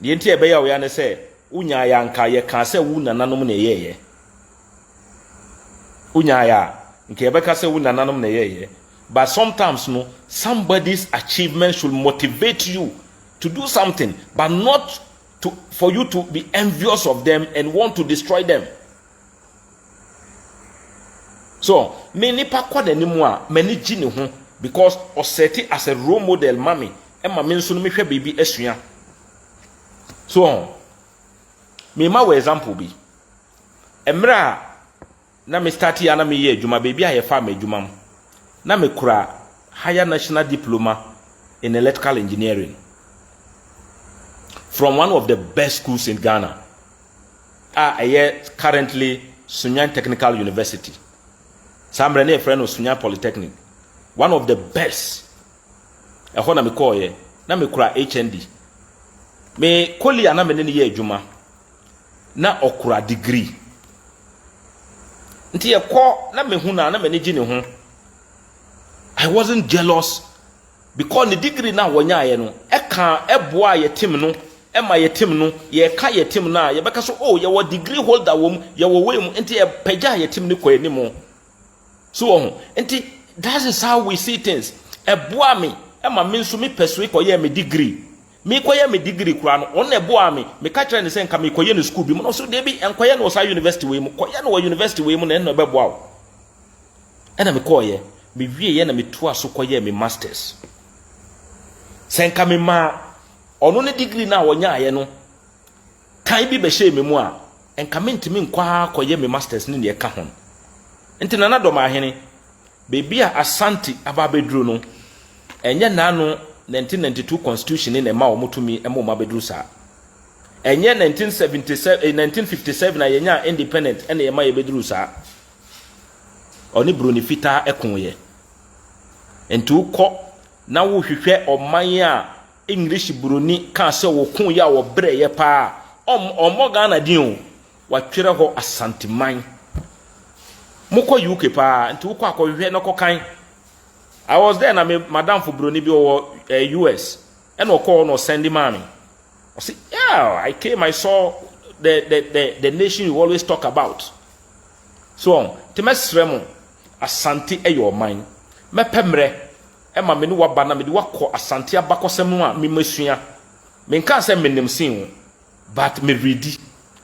De enti ebe ya wo ya ne say unya ya nka ye kan say wu nananom na ye. Unya ya nke ebe ka say wu nananom na ye. But sometimes no, somebody's achievement should motivate you to do something, but not for you to be envious of them and want to destroy them. So, many pakwa anymore, many gene ho because Oseti as a role model, mommy, and my men soon make baby esua. So, me ma example be. Emra na me start ya na me ye juma baby a ye fa me juma. Na me kura higher national diploma in electrical engineering from one of the best schools in Ghana. Currently Sunyan Technical University. Sambre ne friend of Sunyan Polytechnic. One of the best. Na me call ye. Na me kura HND. Me koli ana me ne ye adwuma. Na okura degree. Nti ye ko na me hu na me ne gi ne ho. I wasn't jealous because the degree na wonya ye no eka eboa ye tim no ema ye tim no ye ka ye tim na ye beka so oh ye wo degree holder wom ye wo we mu enti ye pagya ye tim ni ko animo so enti that is how we see things eboa me ema me nso me pursue ko ye me degree me ko ye me degree kura no on eboa me ka kire ne se nka me ko ye no school bi mo no so de bi enko ye no sa university we mu ko ye no wo university we mu na no beboa wo ena me ko ye me wie ye na me to aso koye me masters senka me ma ono ne degree na wonya ye no kan bi be hye me mu a enka me ntimi nkwa koye me masters ne ka ho enti na Dormaahene baby a Asante ababedru no enye na no 1992 constitution ne ma omotumi ema omabedru sa enye 1957 na yenya independent ene ema yebedru sa oni broni fita ekonye enti ukọ na wo hwehwe oman a English broni kan se wo kun ya wo bre ye pa omo Ghana din o wa twere ho Asanteman mukọ UK pa enti ukọ akọhwehwe no kokan I was there na me madam for broni bi o US and okọ no send mommy I say yeah I came I saw the nation you always talk about so temesremo Asante your mind. Me pemre ema me ni waba na me di wakọ Asante abakosem a me masua. Me nka say me nim sin but me ready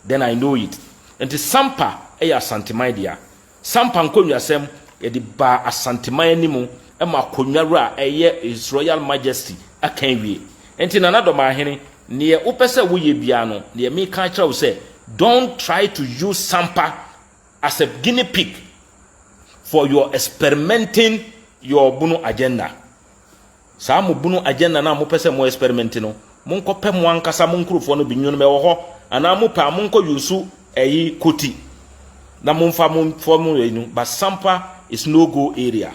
then I know it. Enti Sampa Asanteman dia. Sampa nkonwa asem ye di ba Asanteman animu ema konwara His Royal Majesty akan wie. Enti na Dormaahene ne ye upese wo ye bia no ne me ka kira wo say don't try to use Sampa as a guinea pig for your experimenting your bunu agenda. Sa mo bunu agenda na mo pese mo experimenting no. Mo nkopɛ mo ankasa mo nkurufo no binwunu me wo ho ana mo pa mo nkɔ yusu koti. Na mo mfa mo form enu but Sampa is no go area.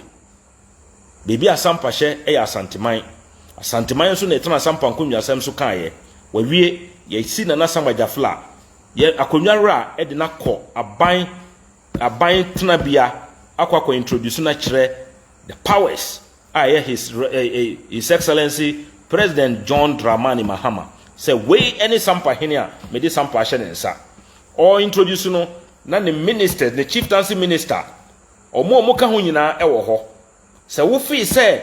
Baby a Sampa hye Asanteman. Asanteman so na etena Sampa nkonwa asem so kan ye. Wa wie ye si na samajafla. Ye akonwara e de na kɔ aban tena bia akwa introduce na kire the powers his excellency President John Dramani Mahama say we any Sampamanhene a me di Sampamanhene nsa or introduce no na the ministers the chieftaincy minister omo ka ho nyina e wo ho say wo fi say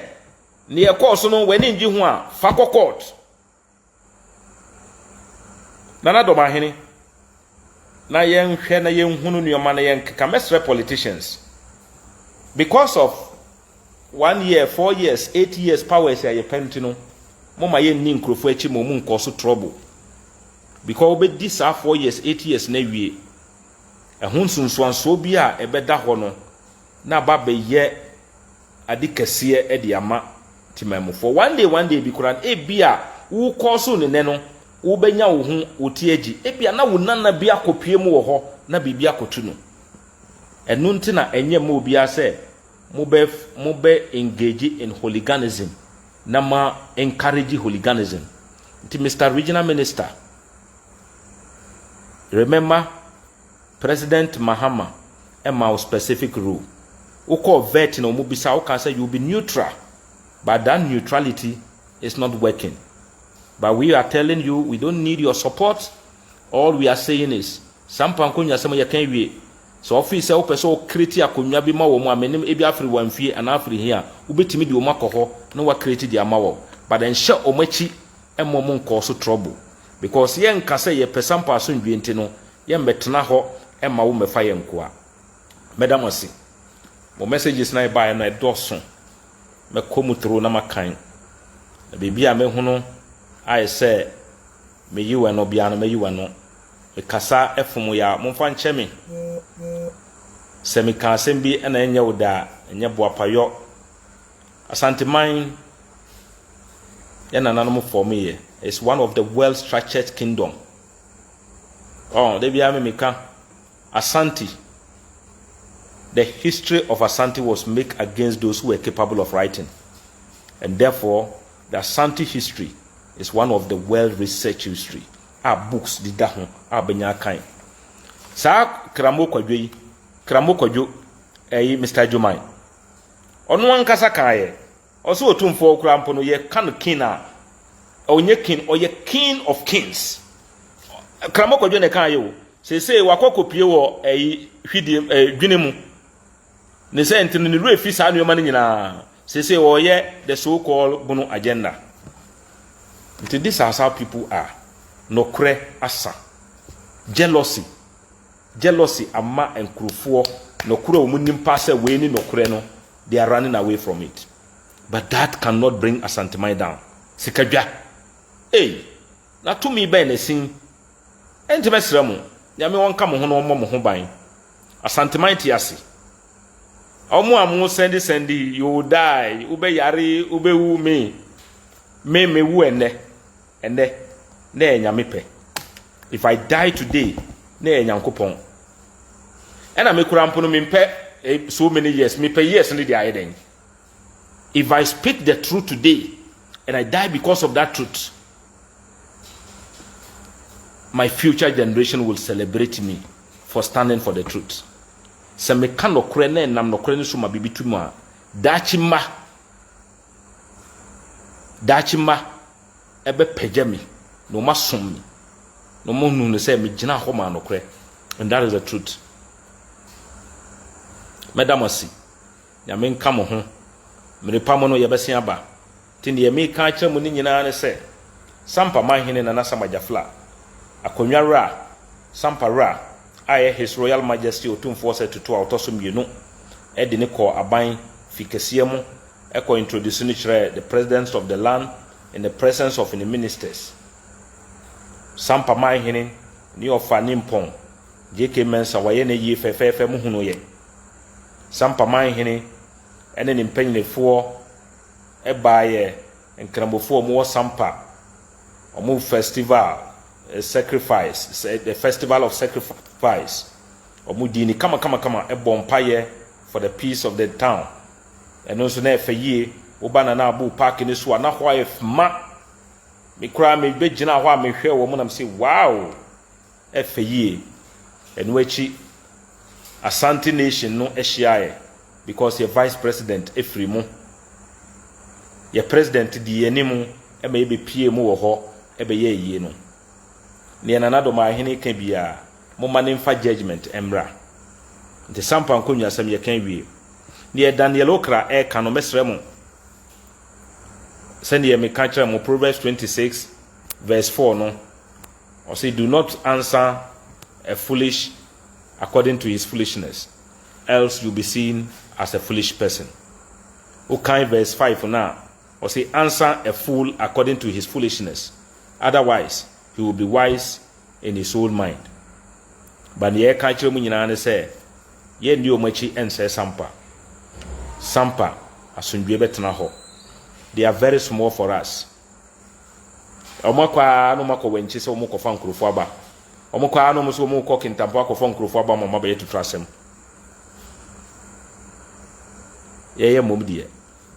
ne e course no wani ngi ho a fa court Nana Dormaahene na yenhwe na yenhunu nneoma na yenkeka mesre politicians because of 1 year 4 years 8 years powers ya yepenti no moma yenni nkrofo achi mo mu nkoso trouble because obedi sa 4 years 8 years na wie ehun sunsuanso bi a ebeda ho no na ba be ye ade kese e de ama timamufo one day bi kuran e bia wo koso ne no wo benya wo hu otieji e bia na wo nana bi akopie mu wo ho na bibia akotu no enu ntina enye ma obi ase mube engage in hooliganism na ma encourage hooliganism nti Mr. Regional Minister, remember President Mahama a specific rule who call vet no mubisa who can say you'll be neutral, but that neutrality is not working. But we are telling you we don't need your support. All we are saying is Sampamanhene asema ya kan wie so office o person create akonwa bi ma wo mu amenem e bi afri wanfie ana afri here ubetimi di o makoho na wa create di amawo but then she o machi emmom nko so trouble because yen kase ye pesampa so ndwe nti no ye mbetena ho emma wo mefa ye nko a madam osi mo messages na buy na edoso me komutro na makan na bibia me hunu I say me yiwe no bia no me yiwe no kasa efumu ya momfa nchemi semi ka sembi ena enye uda enye boapayo Sampamanhene yana nanu for me is one of the well structured kingdom. Oh, they be ameka Ashanti. The history of Ashanti was made against those who were capable of writing, and therefore the Ashanti history is one of the well researched history. Our books did that one, our benya kind. Sa kramo kwadwo Mr. Jumai. Onu ankasa kae. Also otumfo krampo no ye kan kina. Onye king or ye king of kings. Kramo kwadwo ne kan ye. Say wakokopie wo hwidi dwene ne say ntino ne ruefi sa anoma nyina. Say wo ye the so called bunu agenda. This is how people are. Nokre asa. Jealousy ama enkrufo nokre omunimpa se we ni nokre no, they are running away from it. But that cannot bring Sampamanhene down. Sikadwa. Na to me be na sin. Enti mesremu. Nyame wonka mo ho no mo ho ban. Sampamanhene ti ase. Omo amu sendi you die, ube yare, ube wu me wu ene na enyame pe. If I die today, na enyankopon. And me kura mpono me so many years, me pay years ni dia eden. If I speak the truth today and I die because of that truth, my future generation will celebrate me for standing for the truth. Se me kan okre na nam nokre ni so ma bibitu mu a dachima ebe pejami no masom no mo nu say me gina ho ma nokre, and that is the truth. Madam osi ya me nka mo ho me pamo no ye bese aba tin ye me ka kire mo ni nyina ne say Sampamanhene na nasamajafla akonwa ra Sampara aye His Royal Majesty otumfo se tutu autoso mienu e de ne ko aban fikese mu e ko introduce ni kire the presidents of the land in the presence of the ministers. Sampamanhene ni ofa nimpon JK Mensa waye ne yi fefefe mu hunu ye. Sampamanhene ene ni mpanyinefo e baaye enkramofo mu wo Sampa omu festival sacrifice, the festival of sacrifice omu dini kama e bompaye for the peace of the town. And also na efeye obana na abu park ni so na ho ma me kra me begina ho a me hwe wo mu na me say wow efeye enu achi Asante nation no ehia because your vice president efrimu your president di enimu e ma ebe pie mu wo ho ebe ye yie no ne na Dormaahene ka bia mo manimfa judgment emra nti Sampamanhene asem ye kan wie ne Daniel Okra e ka no mesremu send ye me ka kire mo Proverbs 26 verse 4 no Or say, do not answer a foolish according to his foolishness, else you'll be seen as a foolish person. Okay, verse 5 now. Or say, answer a fool according to his foolishness. Otherwise, he will be wise in his own mind. But the country munina say, ye ndio machi and say Sampa. Sampa, asunjwe betena ho. They are very small for us. Omakwa no mako wenchi se omoko fa nkrofo aba. Omokwa no muso omoko kintampo akofo nkrofo aba mama be yetu trasem. Ye mom die.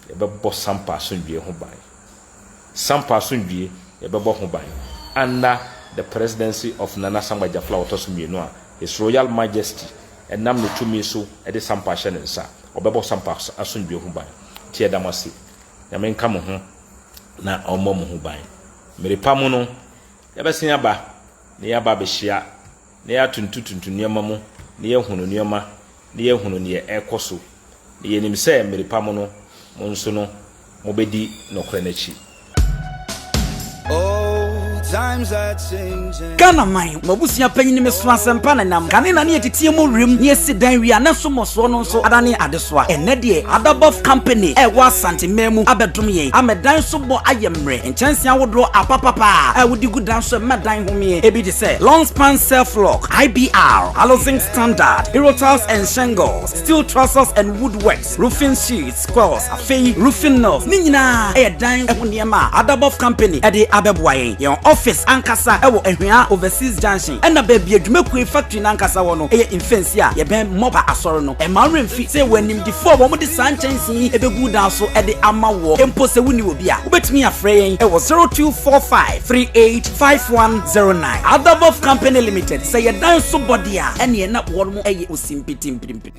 Ye bebo Sampa asunjwe ho ban. Sampa asunjwe ye bebo ho ban. Under the presidency of Nana Samba Jafla Otosumie a His Royal Majesty and nam no tumi so e de Sampa hye ne nsa. Obebo Sampa asunjwe ho ban. Tie damasi. Ya menka mo ho na omo mo ho ban. Meripa mu no yabesin aba ne yaba behia ne ya tuntu niema mu ne ye hunu niema ne ye hunu ne ekoso ne ye nim se meripa mu no mo nso no mo bedi nokre na chi. Times are changing. Ghana mine, mabusia panyin me so asempa na nam. Kane na ne yetitie mo rem, ne si dan wi anaso moso no nso adane adesoa. Enne de Adabov company e wa santememu abedom yen. Amedan so bo ayemre. Enchanse awodo apapapa. E wodi gudan so medan homie. Ebi de say long span self lock, IBR, housing standard, Eurotiles and shingles, steel trusses and woodworks, roofing sheets, squares, afei roofing nails. Ni nyina e dan e honiema Adabov company e de abeboayen. Yon office ankasa ewo ehwea overseas junction ena baby adwumakue factory nankasa wo no eye infensi a ye ben moba asoro no e ma remfi say wanim di fo wo mo di sanchensi ebegu dan so e de ama wo empo se wuni obi a obetimi afre yen ewo 0245385109 Adabov company limited say ye dan so body a ene na wo mo eye osimpiti mpimpi.